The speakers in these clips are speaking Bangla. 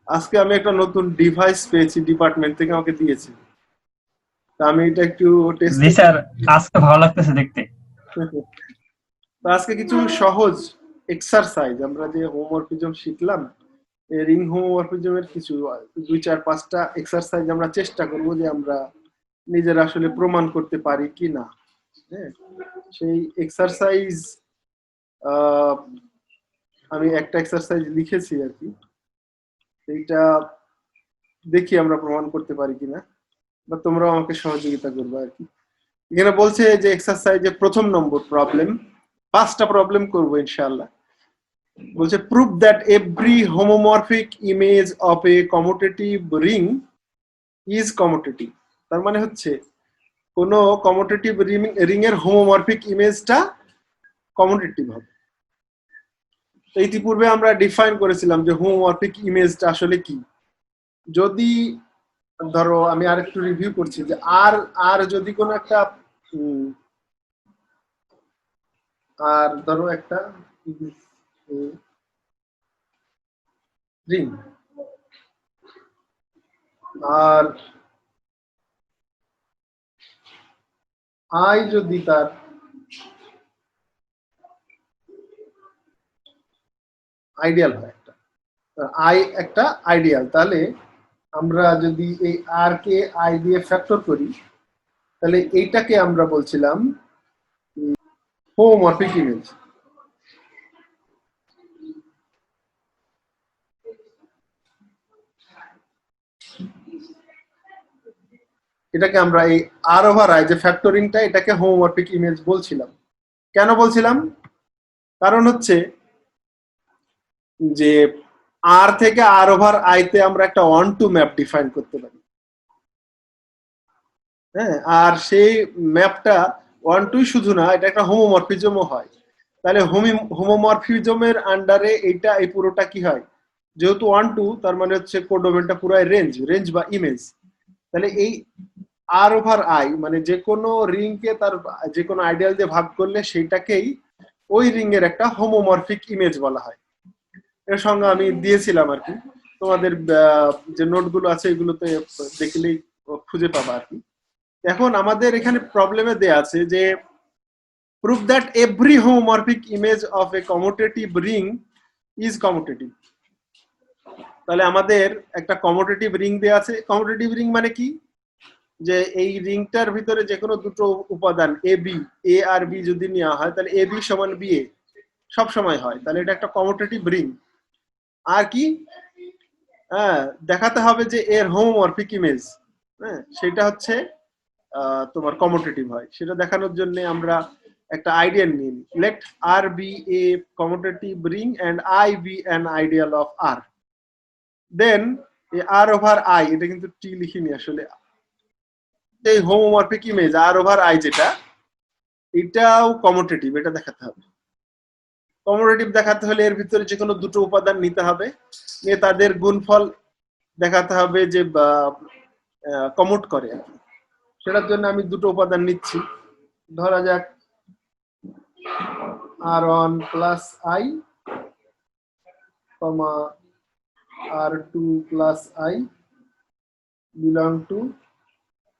আজকে আমি একটা নতুন ডিভাইস পেয়েছি, ডিপার্টমেন্ট থেকে আমাকে দিয়েছে। তা আমি এটা একটু টেস্ট জি স্যার, আজকে ভালো লাগতেছে দেখতে। তো আজকে কিছু সহজ এক্সারসাইজ, আমরা যে হোমওয়ার্কিজম শিখলাম, এই রিং হোমওয়ার্কিজমের কিছু 2 4 5টা এক্সারসাইজ আমরা চেষ্টা করব যে আমরা নিজেরা আসলে প্রমাণ করতে পারি কি না। হ্যাঁ, সেই এক্সারসাইজ আমি একটা এক্সারসাইজ লিখেছি আর কি, এইটা দেখি আমরা প্রমাণ করতে পারি কিনা, বা তোমরাও আমাকে সহযোগিতা করবে আর কি। এখানে বলছে যে এক্সারসাইজে প্রথম নম্বর প্রবলেম, 5টা প্রবলেম করবো ইনশাআল্লাহ। বলছে prove that every homomorphic image of a commutative ring is commutative. তার মানে হচ্ছে কোন কমোটেটিভ রিং এর হোমোমরফিক ইমেজটা কমোটেটিভ হবে। তো ইতিপূর্বে আমরা ডিফাইন করেছিলাম যে হোমোমরফিক ইমেজটা আসলে কি। যদি ধরো আমি আরেকটু রিভিউ করছি যে আর আর যদি কোনো একটা আর ধরো একটা রিং, আর আই যদি তার আইডিয়াল হয়, একটা আই একটা আইডিয়াল, তাহলে আমরা যদি এই আর কে আই দিয়ে ফ্যাক্টর করি, তাহলে এইটাকে আমরা বলছিলাম হোমোমরফিক ইমেজ। এটাকে আমরা এই আর ওভার আই যে ফ্যাক্টরিংটা, এটাকে হোমোমরফিক ইমেজ বলছিলাম। কেন বলছিলাম? কারণ হচ্ছে যে আর থেকে আর ওভার আইতে আমরা একটা ওয়ান টু ম্যাপ ডিফাইন করতে পারি। হ্যাঁ, আর সেই ম্যাপটা ওয়ান টুই শুধু না, এটা একটা হোমোমরফিজমও হয়। তাহলে হোমোমরফিজমের আন্ডারে এইটা এই পুরোটা কি হয়, যেহেতু ওয়ান টু, তার মানে হচ্ছে কোডোমেনটা পুরো রেঞ্জ বা ইমেজ। তাহলে এই আর ওভার আই মানে যে কোনো রিং কে তার যে কোনো আইডিয়াল দিয়ে ভাগ করলে সেইটাকেই ওই রিং এর একটা হোমোমরফিক ইমেজ বলা হয়। এর সঙ্গে আমি দিয়েছিলাম আর কি, তোমাদের যে নোটগুলো আছে এগুলোতে দেখলেই খুঁজে পাবা আর কি। এখন আমাদের এখানে প্রবলেমে দেয়া আছে যে prove that every homomorphic image of a commutative ring is commutative. তাহলে আমাদের একটা কমোটেটিভ রিং দেয়া আছে। কমোটেটিভ রিং মানে কি, যে এই রিংটার ভিতরে যে কোনো দুটো উপাদান A B, A R B যদি নেওয়া হয়, তাহলে এ বি সমান বি এ সব সময় হয়, তাহলে এটা একটা কমোটেটিভ রিং। আর কি, হ্যাঁ, দেখাতে হবে যে এর হোমোমরফিক ইমেজ, হ্যাঁ, সেটা হচ্ছে তোমার কমোটেটিভ হয়। সেটা দেখানোর জন্য আমরা একটা আইডিয়াল নিই, let R be a commutative ring and I be an ideal of R. Then R over I, এটা কিন্তু টি লিখিনি আসলে, এই homomorphic image R over I যেটা, এটাও কমোটেটিভ, এটা দেখাতে হবে। কমোটেটিভ দেখাতে হলে এর ভিতরে যে কোনো দুটো উপাদান নিতে হবে, নিয়ে তাদের গুণফল দেখাতে হবে যে কমোট করে। সেটার জন্য আমি দুটো উপাদান নিচ্ছি, ধরা যাক R one plus I comma R two plus I belong to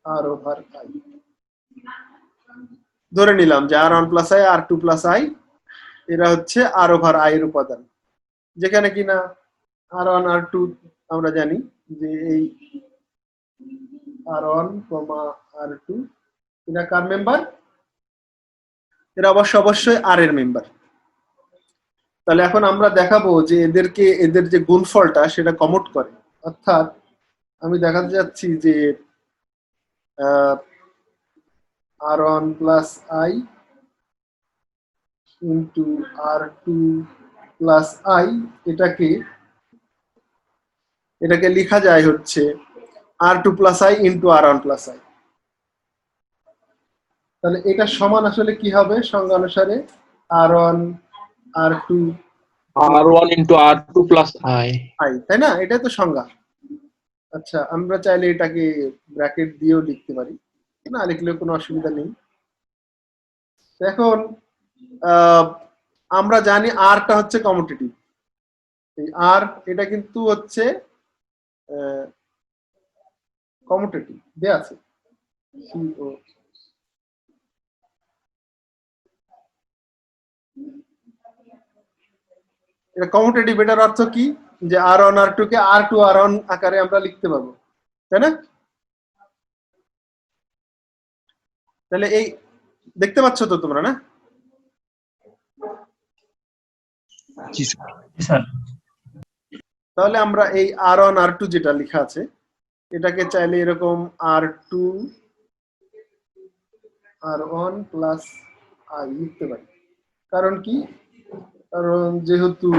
R over I. ধরে নিলাম যে R one plus I R two plus I এরা হচ্ছে আর ওভার আই এর উপাদান, যেখানে কিনা আর ওয়ান আর টু আমরা জানি যে এই আর ওয়ান কমা আর টু এরা কার মেম্বার, এরা অবশ্যই আর এর মেম্বার। তাহলে এখন আমরা দেখাবো যে এদেরকে, এদের যে গুণফলটা সেটা কমোট করে। অর্থাৎ আমি দেখাতে যাচ্ছি যে R one plus I into R two plus I, এটাকে লেখা যায় হচ্ছে R two plus I into R one plus I. তাহলে এটা সমান আসলে কি হবে সংজ্ঞা অনুসারে, R one R two R1 into R2 plus I. I, তাই না? এটাই তো সংজ্ঞা। আচ্ছা, আমরা চাইলে এটাকে ব্র্যাকেট দিয়েও লিখতে পারি, না লিখলেও কোনো অসুবিধা নেই। এখন আমরা জানি আরটা হচ্ছে কমোটেটিভ, এই আর এটা কিন্তু হচ্ছে কমিউটেটিভ দেয়া আছে CO এটা কমিউটেটিভ, এটার অর্থ কি যে R1 R2 কে R2 R1 আকারে আমরা লিখতে পারবো, তাই না? তাহলে এই দেখতে পাচ্ছ তো তোমরা, না? জি স্যার। তাহলে আমরা এই R1 R2 যেটা লেখা আছে এটাকে চাইলে এরকম R2 R1 প্লাস I লিখতে পারি। কারণ কি? কারণ যেহেতু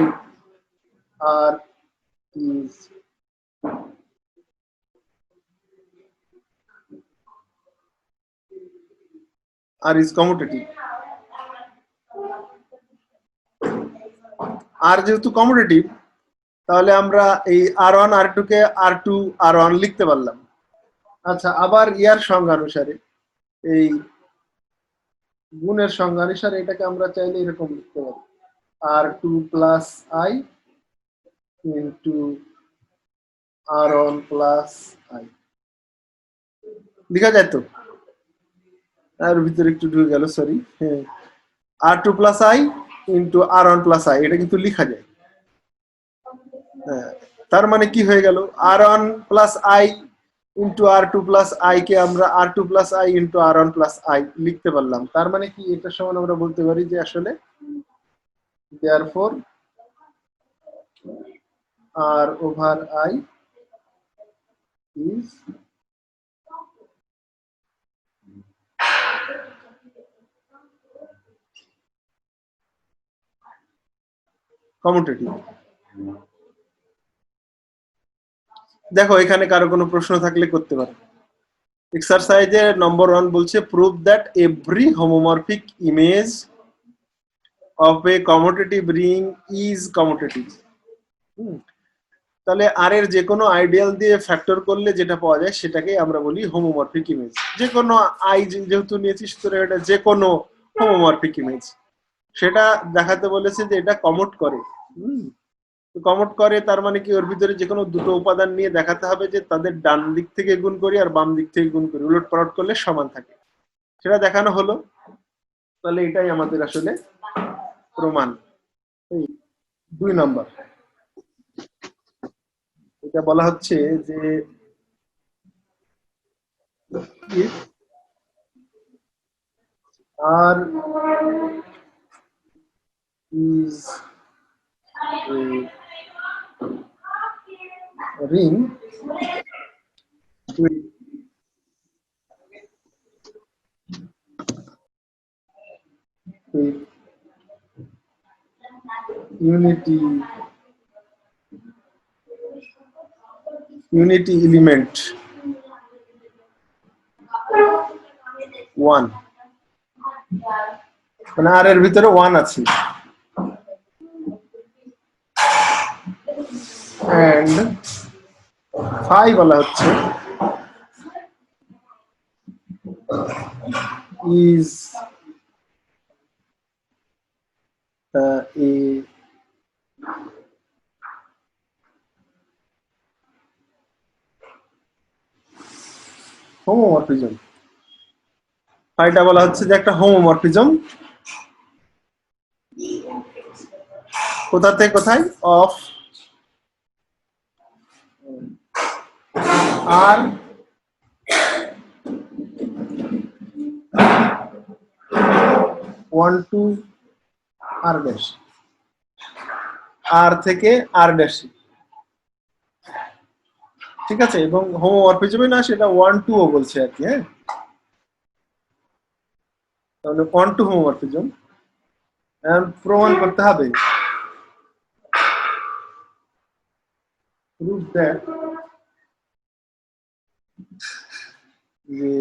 R is commutative, আর যেহেতু কমিউটেটিভ তাহলে আমরা এই R1 R2 কে R2 R1 লিখতে পারলাম। আচ্ছা, আবার ইয়ার সংজ্ঞা অনুসারে এই গুণের সংজ্ঞা অনুসারে এটাকে আমরা চাইলে এরকম লিখতে পারি R2 plus I into R1 plus I লিখা যায় তো? তার ভিতরে একটু ঢুকে গেল, সরি। হ্যাঁ, R2 plus I into R1 plus I এটা কিন্তু লিখা যায়। হ্যাঁ, তার মানে কি হয়ে গেল? R1 plus I into R2 plus I কে আমরা R2 plus I into R1 plus I লিখতে পারলাম। তার মানে কি এটার সমান আমরা বলতে পারি যে আসলে therefore R over I is commutative। দেখো এখানে কারো কোনো প্রশ্ন থাকলে করতে পারো। এক্সারসাইজের নম্বর 1 বলছে prove that every homomorphic image of A commutative ring is commutative. তাহলে আর এর যে কোনো আইডিয়াল দিয়ে ফ্যাক্টর করলে যেটা পাওয়া যায় সেটাকেই আমরা বলি হোমোমরফিক ইমেজ। যে কোনো আই যেহেতু নিয়েছি সুতরাং এটা যে কোনো হোমোমরফিক ইমেজ, সেটা দেখাতে বলেছে যে এটা কমিউট করে। কমিউট করে তার মানে কি ওর ভিতরে যে কোনো দুটো উপাদান নিয়ে দেখাতে হবে যে তাদের ডান দিক থেকে গুণ করি আর বাম দিক থেকে গুণ করি, উলট পালট করলে সমান থাকে, সেটা দেখানো হলো। তাহলে এটাই আমাদের আসলে প্রমাণ। 2 নম্বর এটা বলা হচ্ছে যে if R is a ring with unity element 1, মানে আর এর ভিতরে 1 আছে, and 5 বলা হচ্ছে is a হোমোমরফিজম। এটা বলা হচ্ছে যে একটা হোমোমরফিজম কোথা থেকে কোথায়, of R one two R dash, R থেকে আর ড্যাশ, ঠিক আছে? এবং হোমোমরফিজমই না, সেটা 1 2 ও বলছে আর কি। হ্যাঁ, তাহলে 1 2 হোমোমরফিজম প্রমাণ করতে হবে। prove that যে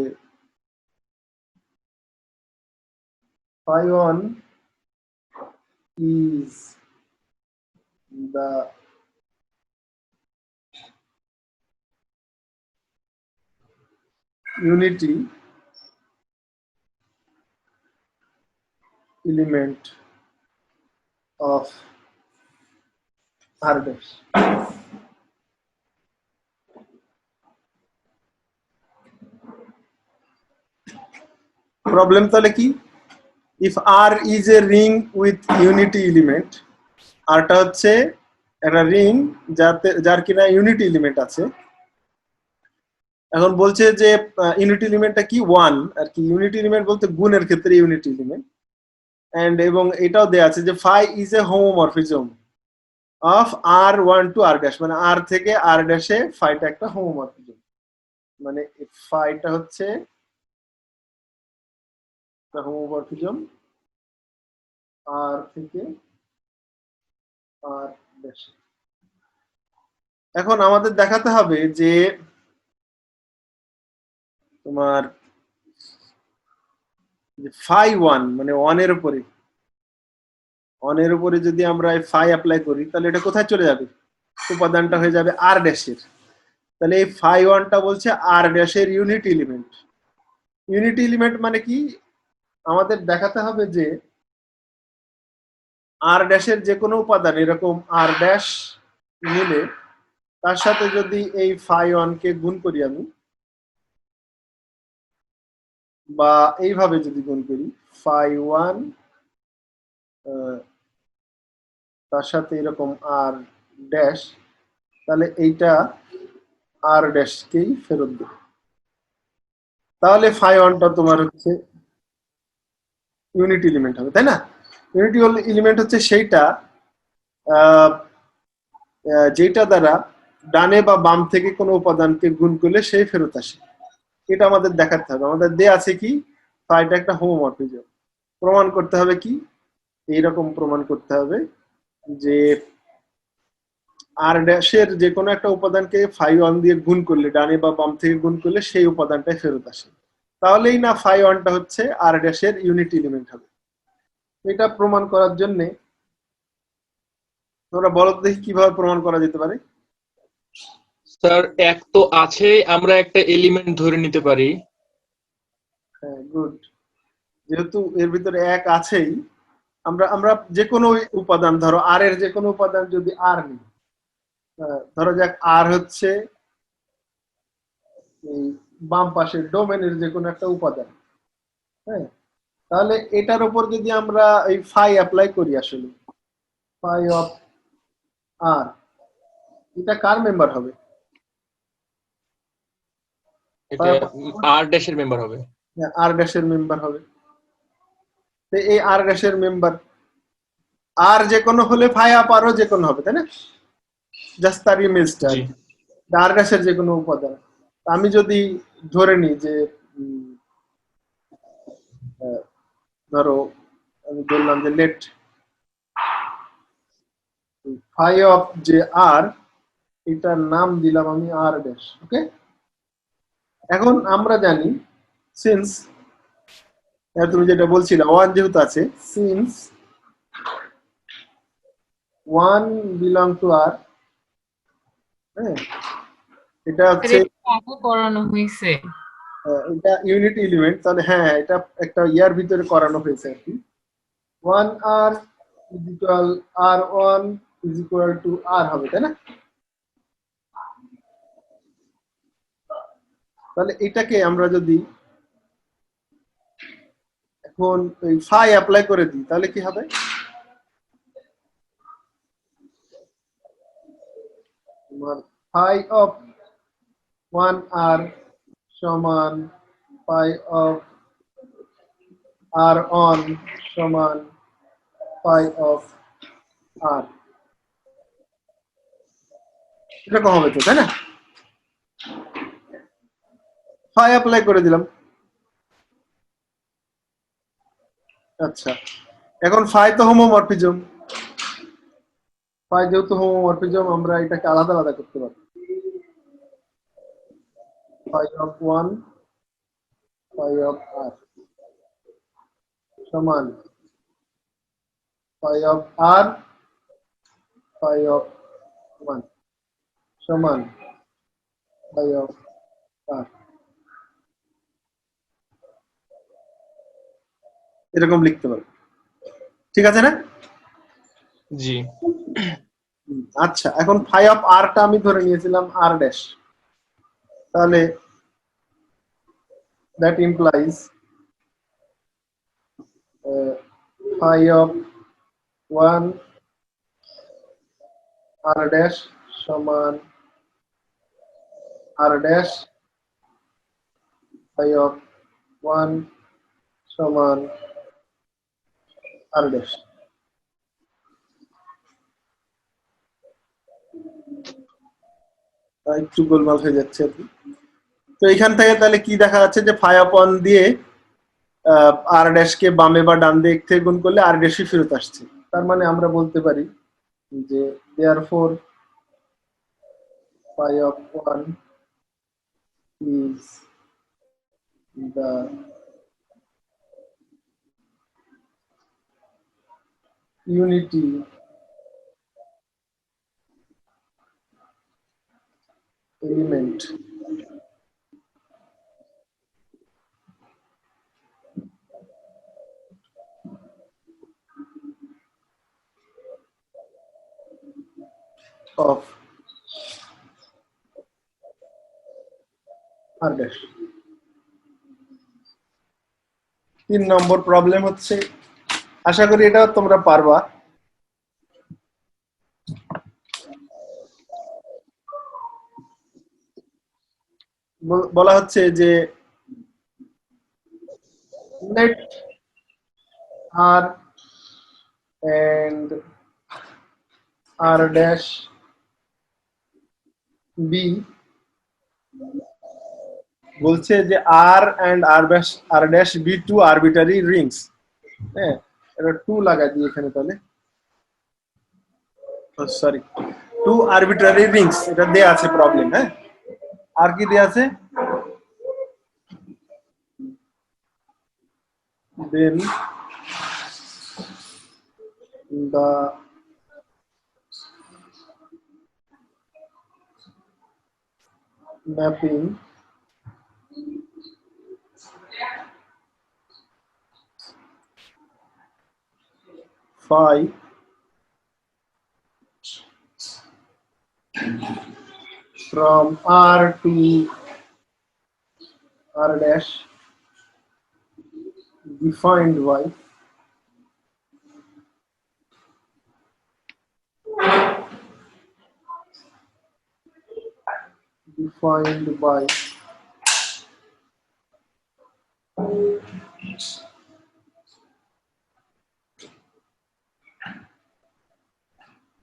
phi1 is the unity element of R dash। Problem তাহলে কি, if R is a ring with unity element, আরটা হচ্ছে একটা রিং যার কিনা ইউনিটি এলিমেন্ট আছে। এখন বলছে যে ইউনিটি এলিমেন্টটা কি, 1 আর কি। ইউনিটি এলিমেন্ট বলতে গুণের ক্ষেত্রে ইউনিটি এলিমেন্ট। এন্ড এবং এটাও দেয়া আছে যে phi is a homomorphism of R1 to R dash, মানে আর থেকে আর ড্যাশে ফাইটা একটা হোমোমরফিজম, মানে ফাইটা হচ্ছে একটা হোমোমরফিজম আর থেকে আর ড্যাশে। এখন আমাদের দেখাতে হবে যে তোমার ফাই 1 মানে 1 এর উপরে যদি আমরা ফাই অ্যাপ্লাই করি তাহলে এটা কোথায় চলে যাবে, উপাদানটা হয়ে যাবে আর ড্যাশের। তাহলে এই ফাই 1টা বলছে আর ড্যাশের ইউনিট এলিমেন্ট। ইউনিট এলিমেন্ট মানে কি, আমাদের দেখাতে হবে যে আর ড্যাশের যে কোনো উপাদান এরকম আর ড্যাশ নিলে তার সাথে যদি এই ফাই 1 কে গুণ করি আমি, বা এইভাবে যদি গুণ করি ফাই 1 তার সাথে এরকম আর ড্যাশ, তাহলে এইটা আর ড্যাশকেই ফেরত দেবে। তাহলে ফাই 1টা তোমার হচ্ছে ইউনিট এলিমেন্ট হবে, তাই না? ইউনিটি এলিমেন্ট হচ্ছে সেইটা যেটা দ্বারা ডানে বা বাম থেকে কোনো উপাদানকে গুণ করলে সেই ফেরত আসে। এটা আমাদের দেখাতে হবে। আমাদের দেয়া আছে কি, ফাইটা একটা হোমোমরফিজম। প্রমাণ করতে হবে কি, এইরকম প্রমাণ করতে হবে যে আর ড্যাশের যে কোনো একটা উপাদানকে ফাই 1 দিয়ে গুণ করলে, ডানে বা বাম থেকে গুণ করলে সেই উপাদানটাই ফেরত আসে। তাহলেই না ফাই 1টা হচ্ছে আর ড্যাশের ইউনিট এলিমেন্ট হবে। এটা প্রমাণ করার জন্য তোমরা বলো দেখি কিভাবে প্রমাণ করা যেতে পারে। স্যার এক তো আছে, আমরা একটা এলিমেন্ট ধরে নিতে পারি। হ্যাঁ, গুড। যেহেতু এর ভিতরে এক আছেই, আমরা যে কোনো উপাদান, ধরো আর এর যে কোনো উপাদান যদি আর নিই, ধরো যাক আর হচ্ছে এই বাম পাশের ডোমেনের যে কোনো একটা উপাদান, হ্যাঁ, তাহলে এটার উপর যদি আমরা এই ফাই অ্যাপ্লাই করি, আসলে ফাই অফ আর, এটা কার মেম্বার হবে? এটা আর ড্যাশের মেম্বার হবে। আর ড্যাশের মেম্বার হবে। তো এই আর ড্যাশের মেম্বার আর যে কোনো হলে ফাই আপ আরও যে কোনো হবে, তাই না? জাস্ট তার ইমেজটা জি আর ড্যাশের যে কোনো উপাদান। আমি যদি ধরে নিই যে ধরো আমি বললাম যে লেট ফাই অফ যে আর, এটার নাম দিলাম আমি আর ড্যাশ। ওকে, এখন আমরা জানি সিন্স তুমি যেটা বলছিলে 1 যেহেতু আছে, সিন্স 1 বিলং টু আর, হ্যাঁ, এটা হচ্ছে আগে করানো হয়েছে। এটা ইউনিট এলিমেন্ট। তাহলে হ্যাঁ, এটা একটা ইয়ার ভিতরে করানো হয়েছে আর কি। 1 R is equal R1 is equal to R হবে, তাই না? তাহলে এটাকে আমরা যদি এখন এই ফাই অ্যাপ্লাই করে দিই তাহলে কি হবে? তোমার ফাই অফ 1 আর সমান ফাই অফ আর অন সমান ফাই অফ আর, এরকম হবে তো, তাই না? ফাই অ্যাপ্লাই করে দিলাম। আচ্ছা, এখন ফাই তো হোমোমরফিজম। ফাই যেহেতু হোমোমরফিজম, আমরা এটাকে আলাদা আলাদা করতে পারি। Phi of 1 phi of R সমান phi of R phi of 1 সমান ফাই অফ আর, এরকম লিখতে পারি। ঠিক আছে না? জি আচ্ছা, এখন ফাই অফ আরটা আমি ধরে নিয়েছিলাম আর ড্যাশ। তাহলে that implies phi of 1 r dash সমান r dash phi of 1 সমান r dash। একটু গোলমাল হয়ে যাচ্ছে আর কি। তো এখান থেকে তাহলে কি দেখা যাচ্ছে যে phi of 1 দিয়ে r dash কে বামে বা ডান দিক থেকে গুণ করলে r dash ফেরত আসছে। তার মানে আমরা বলতে পারি যে therefore phi of 1 is the unity element of r dash। 3 number problem হচ্ছে, আশা করি এটা তোমরা পারবা। বলা হচ্ছে যে let r and r dash be, বলছে যে r and r dash be two arbitrary rings। হ্যাঁ, এটা 2 লাগাই দিই এখানে তাহলে, সরি, 2 arbitrary rings এটা দেয়া আছে প্রবলেম। হ্যাঁ, আর কি দেয়া আছে, then the mapping phi from r to r dash defined by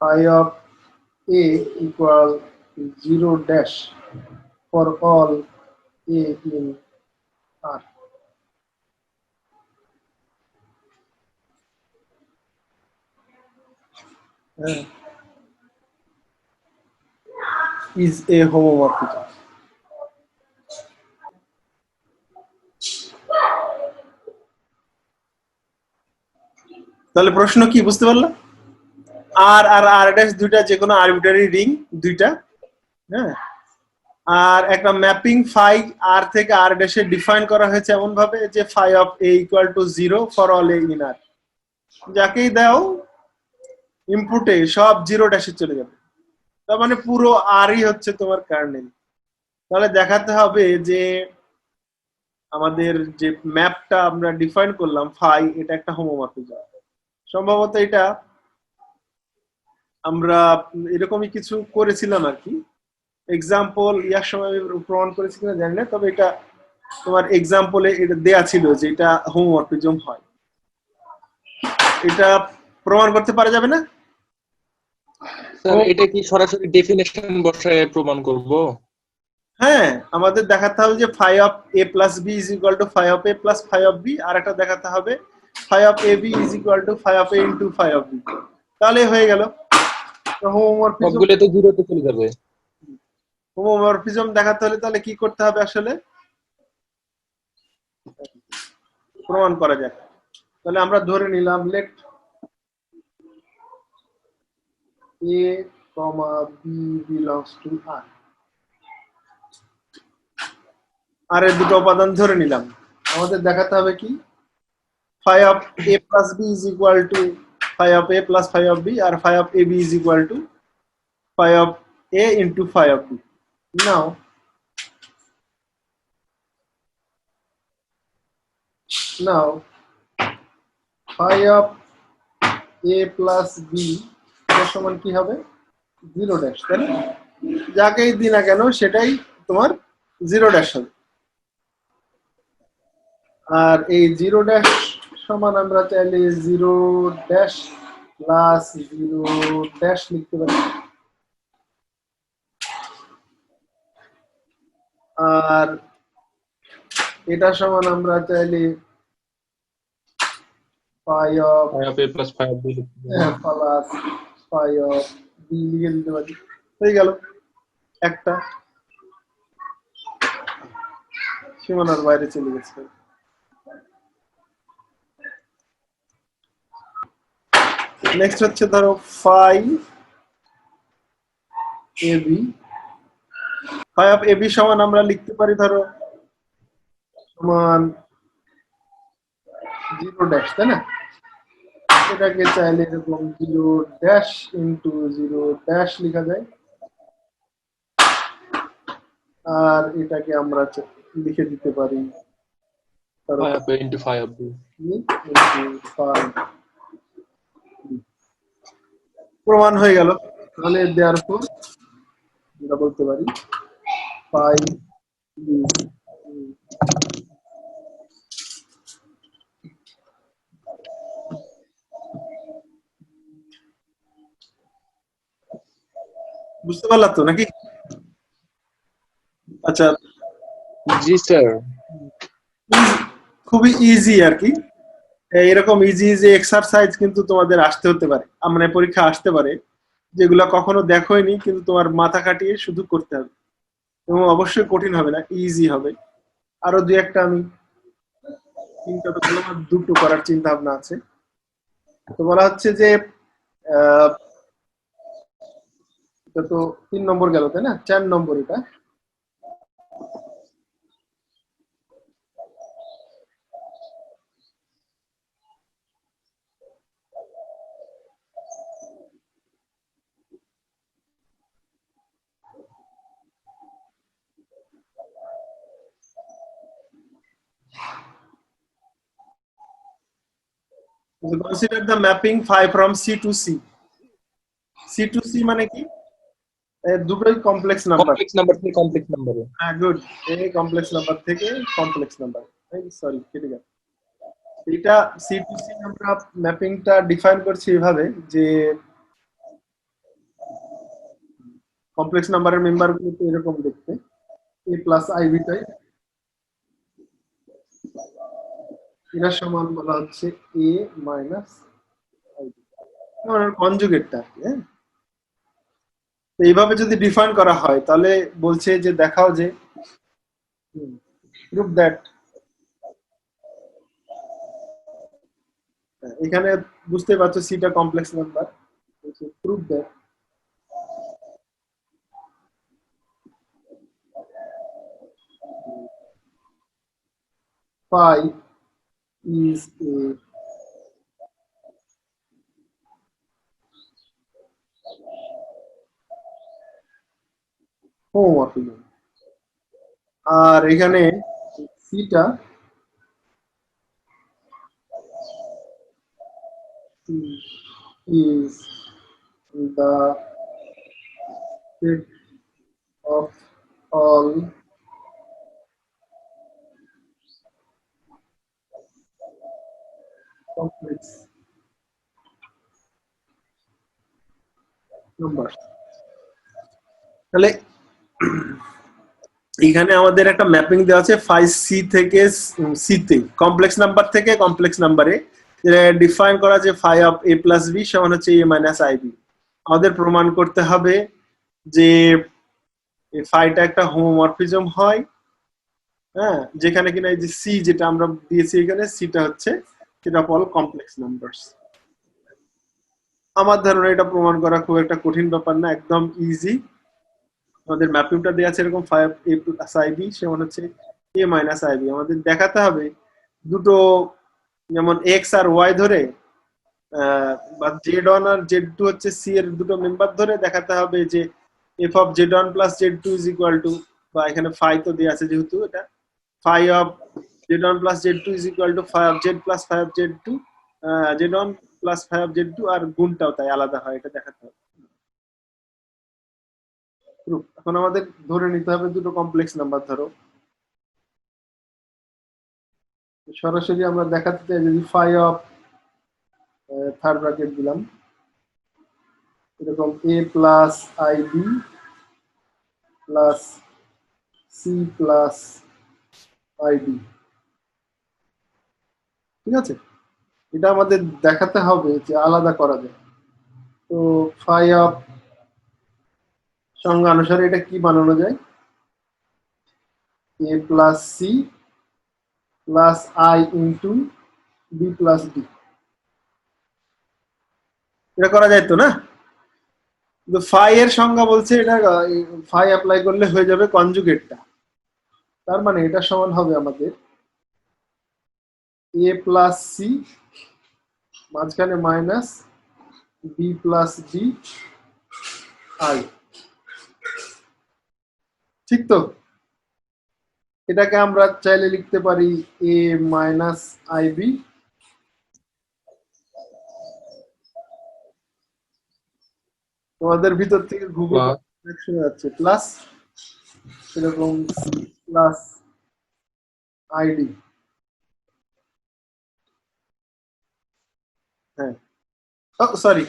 phi of a equal 0 dash for all a in R। Is a homomorphism। তাহলে প্রশ্ন কি বুঝতে পারলো, আর আর আর ড্যাশ দুইটা যে কোনো আরবিটারি রিং দুইটা। হ্যাঁ, আর একটা ম্যাপিং ফাই আর থেকে আর ড্যাশে ডিফাইন করা হয়েছে এমন ভাবে যে phi of A equal to 0 for all A in R, যাকেই দাও ইনপুটে সব 0 ড্যাশে চলে যাবে, তার মানে পুরো আরই হচ্ছে তোমার কার্নেল। তাহলে দেখাতে হবে যে আমাদের যে ম্যাপটা আমরা ডিফাইন করলাম ফাই, এটা একটা হোমোমরফিজম। সম্ভবত এটা আমরা এরকমই কিছু করেছিলাম আর কি, এক্সাম্পল ইয়ার সময় আমি প্রমাণ করেছি কিনা জানি না, তবে এটা তোমার এক্সাম্পলে এটা দেয়া ছিল যে এটা হোমোমরফিজম হয়। এটা প্রমাণ করতে পারা যাবে না? স্যার এটা কি সরাসরি ডেফিনেশন বসায় প্রমাণ করব? হ্যাঁ, আমাদের দেখাতে হবে যে phi of A plus B is equal to phi of A plus phi of B, আর একটা দেখাতে হবে phi of A B is equal to phi of A into phi of B. তাহলে হয়ে গেল হোমোমরফিজম। সবগুলো তো জিরোতে চলে যাবে। হোমোমরফিজম দেখাতে হলে তাহলে কি করতে হবে আসলে, প্রমাণ করা যাক। তাহলে আমরা ধরে নিলাম let a b belongs to r, R এর দুটো উপাদান ধরে নিলাম। আমাদের দেখাতে হবে কি phi of a plus b is equal to phi of a plus phi of b, R phi of ab is equal to phi of a into phi of b। Now phi of a plus b এর সমান কি হবে 0 ড্যাশ, তাই না? যাকেই দিই না কেন সেটাই তোমার 0 ড্যাশ হবে। আর এই 0 ড্যাশ সমান আমরা চাইলে 0 ড্যাশ প্লাস 0 ড্যাশ লিখতে পারি। আর এটা সমান আমরা চাইলে phi of phi of a plus phi of b লিখতে পারি। প্লাস phi of b লিখে দিতে পারি। হয়ে গেল একটা, সীমানার বাইরে চলে গেছে। নেক্সট হচ্ছে ধরো phi ab, phi of ab সমান আমরা লিখতে পারি ধরো সমান 0 ড্যাশ, তাই না? এটাকে চাইলে এরকম 0 ড্যাশ ইন্টু 0 ড্যাশ লেখা যায়। আর এটাকে আমরা লিখে দিতে পারি phi of a into phi of b। প্রমাণ হয়ে গেল। তাহলে দেয়ারফর আমরা বলতে পারি phi is বুঝতে পারলা তো নাকি? আচ্ছা, জি স্যার। খুবই ইজি আর কি। এরকম ইজি ইজি এক্সারসাইজ কিন্তু তোমাদের আসতে হতে পারে, মানে পরীক্ষা আসতে পারে, যেগুলো কখনো দেখোইনি কিন্তু তোমার মাথা খাটিয়ে শুধু করতে হবে, এবং অবশ্যই কঠিন হবে না, ইজি হবে। আরো দুই একটা আমি চিন্তা তো করলাম, আর দুটো করার চিন্তা ভাবনা আছে। তো বলা হচ্ছে যে এটা তো 3 নম্বর গেল, তাই না? 4 নম্বর এটা। Consider the mapping phi from C to C. C to C মানে কি? দুটোই কমপ্লেক্স নাম্বার। কমপ্লেক্স নাম্বার থেকে কমপ্লেক্স নাম্বারে। হ্যাঁ, গুড। এই কমপ্লেক্স নাম্বার থেকে কমপ্লেক্স নাম্বার, সরি কেটে গেল। এটা সি টু সি আমরা ম্যাপিংটা ডিফাইন করছি এভাবে যে কমপ্লেক্স নাম্বারের মেম্বারগুলো তো এরকম দেখতে, a প্লাস আইভি টাই, এর সমান বলা হচ্ছে a মাইনাস আইভি, মানে কনজুগেটটা আর কি। হ্যাঁ, তো এইভাবে যদি ডিফাইন করা হয় তাহলে বলছে যে দেখাও যে প্রুভ দ্যাট, এখানে বুঝতে পারছো সিটা complex number, prove that phi is a homomorphism। আর এখানে সিটা is the set of all complex numbers। তাহলে এখানে আমাদের একটা ম্যাপিং দেওয়া আছে ফাই সি থেকে সিতে, কমপ্লেক্স নাম্বার থেকে কমপ্লেক্স নাম্বারে, যেটা ডিফাইন করা যে phi of A plus b সমান হচ্ছে এ মাইনাস আইবি। আমাদের প্রমাণ করতে হবে যে এই ফাইটা একটা হোমোমরফিজম হয়, হ্যাঁ, যেখানে কিনা এই যে সি যেটা আমরা দিয়েছি এখানে, সিটা হচ্ছে সেটা অল কমপ্লেক্স নাম্বারস। আমার ধারণা এটা প্রমাণ করা খুব একটা কঠিন ব্যাপার না, একদম ইজি। আমাদের ম্যাপিংটা দেওয়া আছে এরকম 5a প্লাস আইবি সমান হচ্ছে a মাইনাস আইবি। আমাদের দেখাতে হবে দুটো, যেমন x আর y ধরে বা z1 আর z2 হচ্ছে c এর দুটো মেম্বার ধরে দেখাতে হবে যে f of z1 plus z2 is equal to, বা এখানে phi তো দেওয়া আছে যেহেতু, এটা phi of z1 plus z2 is equal to phi of z plus phi of z2, Z1 plus phi of Z2 আর গুণটাও তাই আলাদা হয়, এটা দেখাতে হবে। Proof। এখন আমাদের ধরে নিতে হবে দুটো কমপ্লেক্স নাম্বার। ধরো সরাসরি আমরা দেখাতে চাই যদি ফাই অফ থার্ড ব্র্যাকেট দিলাম এরকম a plus i b plus c plus i d, ঠিক আছে? এটা আমাদের দেখাতে হবে যে আলাদা করা যায়। তো ফাই অফ সংজ্ঞা অনুসারে এটা কি বানানো যায়? a plus c plus I into b plus d. এটা করা যায় তো না? কিন্তু ফাই এর সংজ্ঞা বলছে এটা ফাই অ্যাপ্লাই করলে হয়ে যাবে কনজুগেটটা। তার মানে এটা সমান হবে আমাদের a প্লাস সি মাঝখানে minus b plus d i, ঠিক তো? এটাকে আমরা চাইলে লিখতে পারি a মাইনাস আইবি তোমাদের ভিতর থেকে গুগল শুনে যাচ্ছে প্লাস এরকম প্লাস আইডি। হ্যাঁ, সরি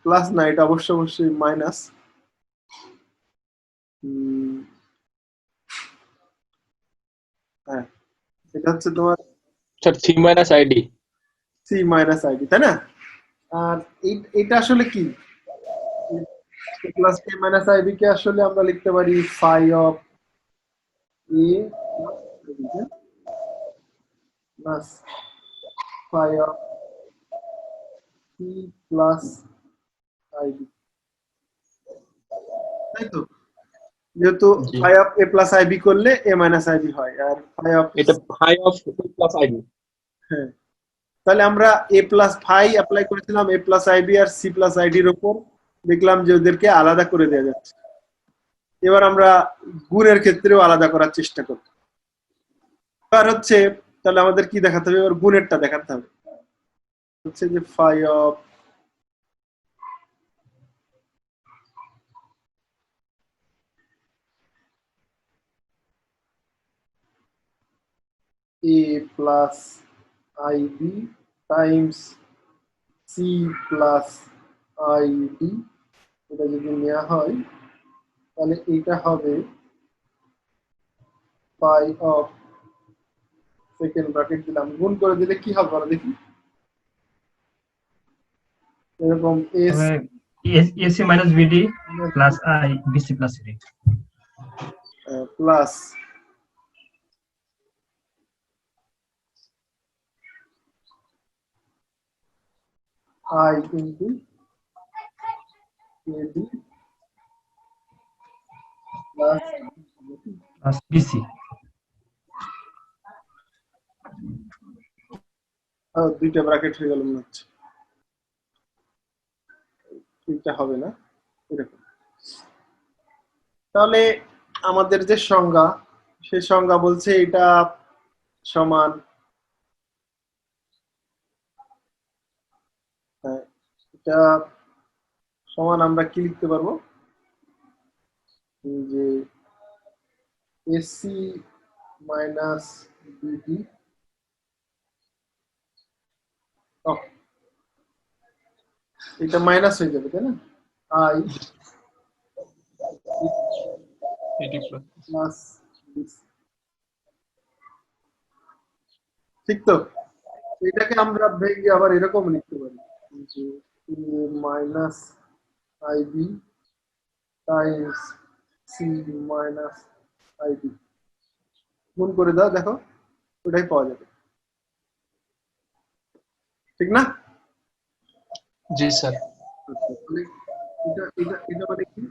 প্লাস না, এটা অবশ্যই মাইনাস। হ্যাঁ, এটা হচ্ছে তোমার sir C minus I D. C minus I D, তাই না? আর এটা আসলে কি? প্লাস কে মাইনাস আইবি কে আসলে আমরা লিখতে পারি phi of A plus phi of C plus I B, তাই তো? যেহেতু জি। Phi of A plus I B করলে এ মাইনাস আইবি হয়, আর ফাই অফ এটা ফাই অফ প্লাস আইডি। হ্যাঁ, তাহলে আমরা এ প্লাস ফাই অ্যাপ্লাই করেছিলাম এ প্লাস আইবি আর সি প্লাস আইডির উপর, দেখলাম যে ওদেরকে আলাদা করে দেওয়া যাচ্ছে। এবার আমরা গুণের ক্ষেত্রেও আলাদা করার চেষ্টা করব। এবার হচ্ছে তাহলে আমাদের কি দেখাতে হবে? এবার গুণেরটা দেখাতে হবে। হচ্ছে যে phi of A plus i b times c plus i d, এটা যদি নেওয়া হয় তাহলে এটা হবে ফাই অফ সেকেন্ড ব্র্যাকেট দিলাম, গুণ করে দিলে কি হবে বলো দেখি? এরকম as a c minus b d plus i b c plus c d plus I into a d plus plus b c. দুইটা ব্র্যাকেট হয়ে গেল মনে হচ্ছে, এটা হবে না এরকম। তাহলে আমাদের যে সংজ্ঞা, সে সংজ্ঞা বলছে এটা সমান এটা সমান আমরা কি লিখতে পারবো যে এসি মাইনাস বিডি, এটা মাইনাস হয়ে যাবে তাই না? আই প্লাস ঠিক তো? এটাকে আমরা ভেঙে আবার এরকম লিখতে পারি যে minus I B times C minus I B, গুণ করে দাও, দেখো ওটাই পাওয়া যাবে, ঠিক না? জি স্যার। তাহলে এটা মানে কি?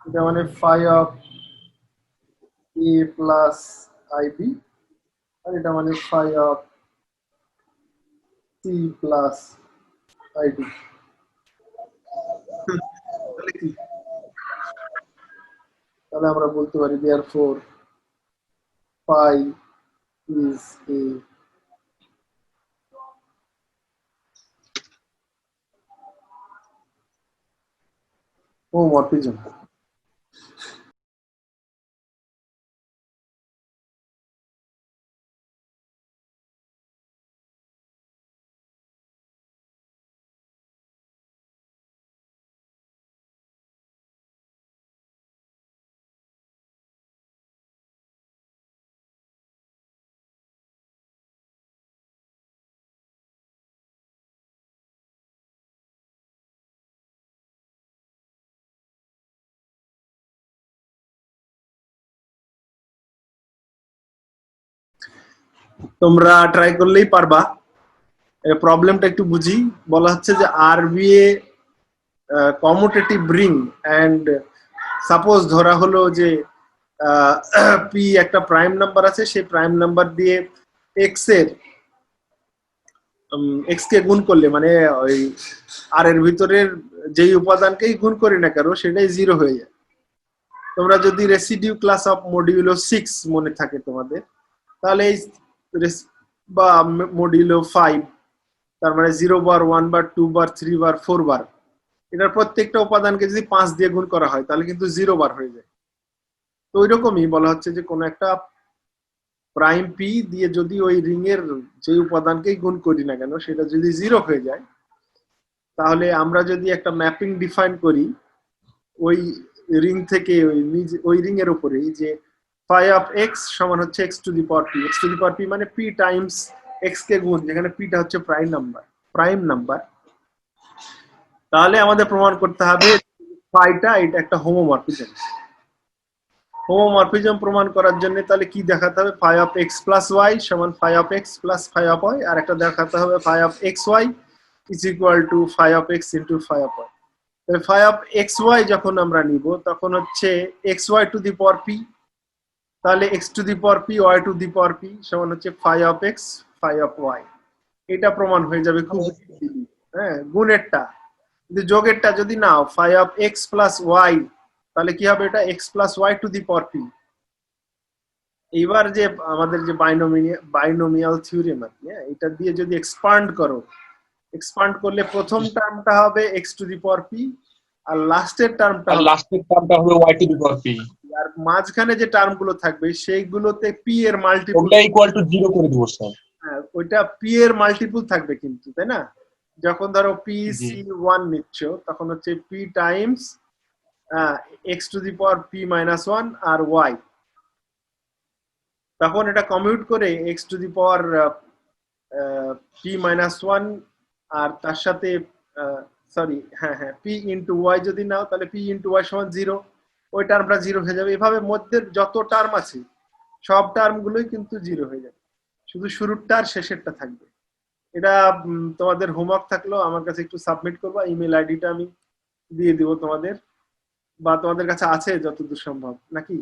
এটা মানে phi of A plus I B, আর এটা মানে phi of C plus I D. তাহলে কি? তাহলে আমরা বলতে পারি therefore phi is a homomorphism. তোমরা ট্রাই করলেই পারবা। প্রবলেমটা একটু বুঝি। বলা হচ্ছে যে R be a commutative ring and suppose ধরা হলো যে পি একটা প্রাইম নাম্বার আছে, সেই প্রাইম নাম্বার দিয়ে এক্স এর এক্স কে গুণ করলে মানে ওই আর এর ভিতরের যেই উপাদানকেই গুণ করি না কেন সেটাই জিরো হয়ে যায়। তোমরা যদি রেসিডিউ ক্লাস অফ মডিউলো 6 মনে থাকে তোমাদের, তাহলে এই বা মডিউলো 5, তার মানে 0 বার 1 বার 2 বার 3 বার 4 বার, এটার প্রত্যেকটা উপাদানকে যদি 5 দিয়ে গুণ করা হয় তাহলে কিন্তু 0 বার হয়ে যায়। তো ওই রকমই বলা হচ্ছে যে কোনো একটা প্রাইম পি দিয়ে যদি ওই রিং এর যে উপাদানকেই গুণ করি না কেন সেটা যদি 0 হয়ে যায়, তাহলে আমরা যদি একটা ম্যাপিং ডিফাইন করি ওই রিং থেকে ওই রিং এর উপরেই যে phi of x সমান হচ্ছে x to the power p, x to the power p মানে p টাইমস x কে গুণ, যেখানে p টা হচ্ছে প্রাইম নাম্বার, তাহলে আমাদের প্রমাণ করতে হবে phi টা এটা একটা হোমোমরফিজম। হোমোমরফিজম প্রমাণ করার জন্য তাহলে কি দেখাতে হবে? phi of x plus y সমান phi of x plus phi of y, আর একটা দেখাতে হবে phi of xy is equal to phi of x into phi of y। তাহলে phi of xy যখন আমরা নিব তখন হচ্ছে xy two the power p, তাহলে x to the power p y two the power p সমান হচ্ছে phi of x phi of y। এটা প্রমাণ হয়ে যাবে খুব ইজিলি। হ্যাঁ, গুণেরটা। কিন্তু যোগেরটা যদি নাও phi of x plus y, তাহলে কি হবে? এটা x plus y two the power p। এইবার যে আমাদের যে বাইনোমিয়াল থিওরেম আছে, এটা দিয়ে যদি এক্সপান্ড করলে প্রথম টার্মটা হবে x to the power p, আর লাস্টের টার্মটা হবে y two the power p, আর মাঝখানে যে টার্মগুলো থাকবে সেইগুলোতে p এর মাল্টিপল, ওটা ইকুয়াল টু 0 করে দিব স্যার। হ্যাঁ, ওইটা p এর মাল্টিপল থাকবে কিন্তু, তাই না? যখন ধরো p c1 নিচ্ছ তখন হচ্ছে p times x to the power p minus 1 আর y, তখন এটা কমিউট করে x to the power p minus 1 আর তার সাথে সরি p ইন্টু y যদি নাও তাহলে p ইন্টু y সমান 0, ওই টার্মটা 0 হয়ে যাবে। এভাবে মধ্যের যত টার্ম আছে সব টার্মগুলোই কিন্তু 0 হয়ে যাবে, শুধু শুরুরটা আর শেষেরটা থাকবে। এটা তোমাদের হোমওয়ার্ক থাকলো আমার কাছে একটু সাবমিট করবা, ইমেল আইডিটা আমি দিয়ে দিব তোমাদের, বা তোমাদের কাছে আছে যতদূর সম্ভব নাকি?